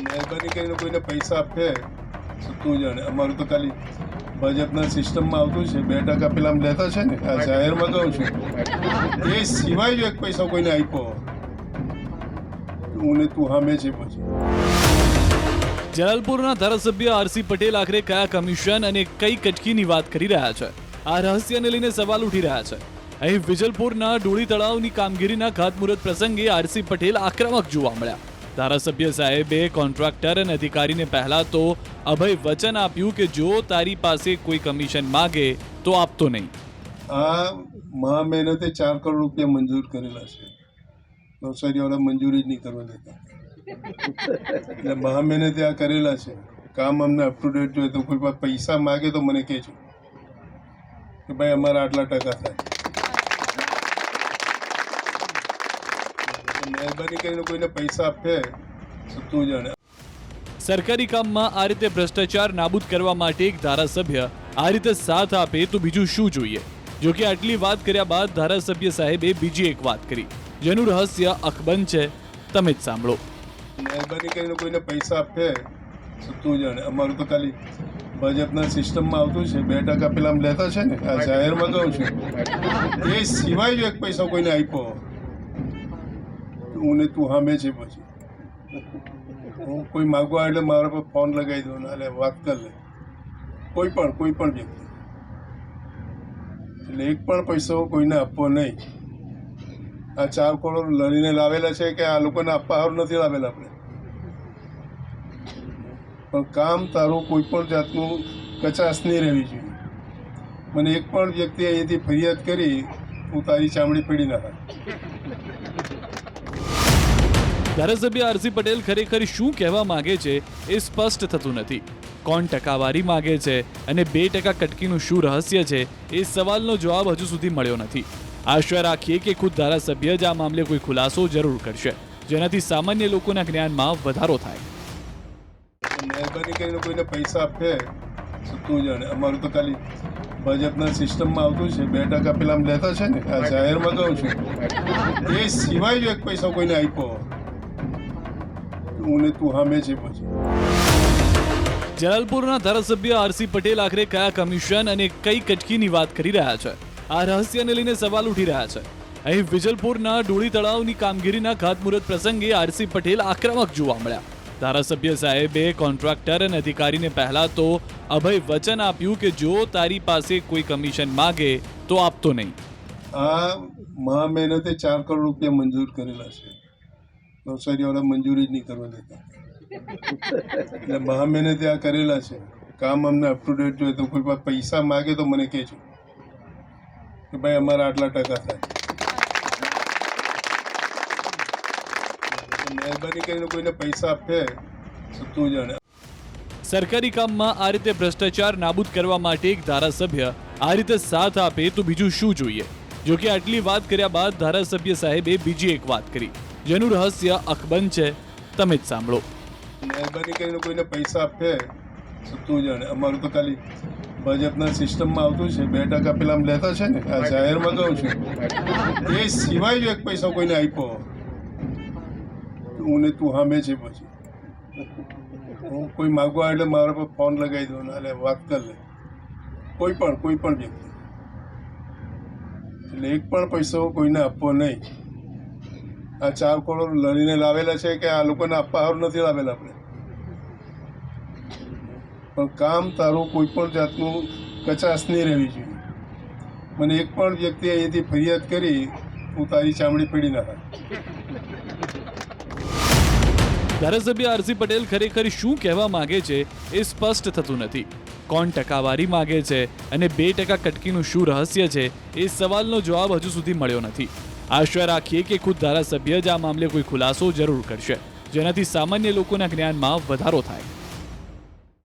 મહેરબાની કરીને કોઈને પૈસા આપે તો તું જાણે. અમારું તો ખાલી ભાજપના સિસ્ટમમાં આવતું છે 2% પેલા આમ લેતા છે ને, આ જાહેરમાં કહું છું. એ સિવાય જો એક પૈસા કોઈને આપ્યો હું ને તું સામે છે પછી. જલાલપુરના ધારાસભ્ય આરસી પટેલ આખરે કયા કમિશન અને કઈ કટકીની વાત કરી રહ્યા છે? આ રહસ્યને લઈને સવાલ ઉઠી રહ્યા છે. અહીં વિજલપુરના ડોળી તળાવની કામગીરીના ખાતમુહૂર્ત પ્રસંગે આરસી પટેલ આક્રમક જોવા મળ્યા. ધારાસભ્ય સાહેબે કોન્ટ્રાક્ટર અને અધિકારીને પહેલા તો અભય વચન આપ્યું કે જો તારી પાસે કોઈ કમિશન માગે તો આપતો નહીં. આ મહા મહેનતે 4 કરોડ રૂપિયા મંજૂર કરેલા છે. નવસારીવાળા મંજૂરી જ નહીં કરવા દેતા, એટલે મહા મહેનતે આ કરેલા છે. કામ અમને અપ ટુ ડેટ જોઈએ તો કોઈ પાસે પૈસા માગે તો મને કહેજો કે ભાઈ અમારા આટલા ટકા થાય. મહેરબાની કરીને કોઈને પૈસા આપે તો તું જાણે. સરકારી કામમાં આ રીતે ભ્રષ્ટાચાર નાબૂદ કરવા માટે એક ધારાસભ્ય આ રીતે સાથ આપે તો બીજું શું જોઈએ? જો કે આટલી વાત કર્યા બાદ ધારાસભ્ય સાહેબે બીજી એક વાત કરી, જેનું રહસ્ય અકબંધ છે. તમે જ સાંભળો. મહેરબાની કરીને કોઈને પૈસા આપે તો તું જાણે. અમારું તો ખાલી ભાજપના સિસ્ટમમાં આવતું છે 2% પેલા આમ લેતા છે ને, આ જાહેરમાં કહું છું. એ સિવાય જો એક પૈસા કોઈને આપ્યો હું ને તું સામે છે પછી. હું કોઈ માગવા એટલે મારા પર ફોન લગાવી દો ને એટલે વાત કરી લે કોઈ પણ વ્યક્તિ. એટલે એક પણ પૈસો કોઈને આપવો નહીં. આ 4 કરોડ લડીને લાવેલા છે કે આ લોકોને આપવા સારું નથી લાવેલા આપણે, પણ કામ તારું કોઈ પણ જાતનું કચાશ નહીં રહેવી જોઈએ. મને એક પણ વ્યક્તિ અહીંયાથી ફરિયાદ કરી હું તારી ચામડી પડી નાખા. ધારાસભ્ય આરસી પટેલ ખરેખર શું કહેવા માંગે છે એ સ્પષ્ટ થતું નથી. કોણ ટકાવારી માંગે છે અને 2% કટકીનું શું રહસ્ય છે એ સવાલનો જવાબ હજુ સુધી મળ્યો નથી. આશા રાખીએ કે ખુદ ધારાસભ્ય જ આ મામલે કોઈ ખુલાસો જરૂર કરશે, જેનાથી સામાન્ય લોકોના જ્ઞાનમાં વધારો થાય. મહેરબાની કરીને કોઈને પૈસા આપે તો તું જાણે. અમારું તો ખાલી ભાજપના સિસ્ટમમાં આવતું છે 2% પેલા આમ લેતા છે ને, આ જાહેરમાં કહું છું. એ સિવાય જો એક પૈસા કોઈને આપ્યો હું ને તું સામે છે પછી. જલાલપુરના ધારાસભ્ય આરસી પટેલ આખરે કયા કમિશન અને કઈ કટકીની વાત કરી રહ્યા છે? આ રહસ્યને લઈને સવાલ ઉઠી રહ્યા છે. અહીં વિજલપુરના ડોળી તળાવની કામગીરીના ખાતમુહૂર્ત પ્રસંગે આરસી પટેલ આક્રમક જોવા મળ્યા. ધારાસભ્ય સાહેબે કોન્ટ્રાક્ટર અને અધિકારીને પહેલા તો અભય વચન આપ્યું કે જો તારી પાસે કોઈ કમિશન માગે તો આપતો નહીં. આ મહા મહેનતે 4 કરોડ રૂપિયા મંજૂર કરેલા છે. નવસારીવાળા મંજૂરી જ નહીં કરવા દેતા, એટલે મહા મહેનતે આ કરેલા છે. કામ અમને અપ ટુ ડેટ જોઈએ તો કોઈ પાસે પૈસા માગે તો મને કહેજો કે ભાઈ અમારા આટલા ટકા થાય. મહેરબાની કરીને કોઈને પૈસા આપે તો તું જાણે. સરકારી કામમાં આ રીતે ભ્રષ્ટાચાર નાબૂદ કરવા માટે એક ધારાસભ્ય આ રીતે સાથ આપે તો બીજું શું જોઈએ? જો કે આટલી વાત કર્યા બાદ ધારાસભ્ય સાહેબે બીજી એક વાત કરી, જેનું રહસ્ય અકબંધ છે. તમે જ સાંભળો. મહેરબાની કરીને કોઈને પૈસા આપે તો તું જાણે. અમારું તો ખાલી ભાજપના સિસ્ટમમાં આવતું છે 2% પેલા આમ લેતા છે ને, આ જાહેરમાં કહું છું. એ સિવાય જો એક પૈસા કોઈને આપ્યો હું ને તું સામે છે પછી. હું કોઈ માગવા એટલે મારા પર ફોન લગાવી દો ને એટલે વાત કરી લે કોઈ પણ વ્યક્તિ. એટલે એક પણ પૈસો કોઈને આપવો નહીં. આ 4 કરોડ લડીને લાવેલા છે કે આ લોકોને આપવા સારું નથી લાવેલા આપણે, પણ કામ તારું કોઈ પણ જાતનું કચાશ નહીં રહેવી જોઈએ. મને એક પણ વ્યક્તિ અહીંયાથી ફરિયાદ કરી હું તારી ચામડી પડી નાખા. ધારાસભ્ય આરસી પટેલ ખરેખર શું કહેવા માંગે છે એ સ્પષ્ટ થતું નથી. કોણ ટકાવારી માંગે છે અને 2% કટકીનું શું રહસ્ય છે એ સવાલનો જવાબ હજુ સુધી મળ્યો નથી. આશા રાખીએ કે ખુદ ધારાસભ્ય જ આ મામલે કોઈ ખુલાસો જરૂર કરશે, જેનાથી સામાન્ય લોકોના જ્ઞાનમાં વધારો થાય.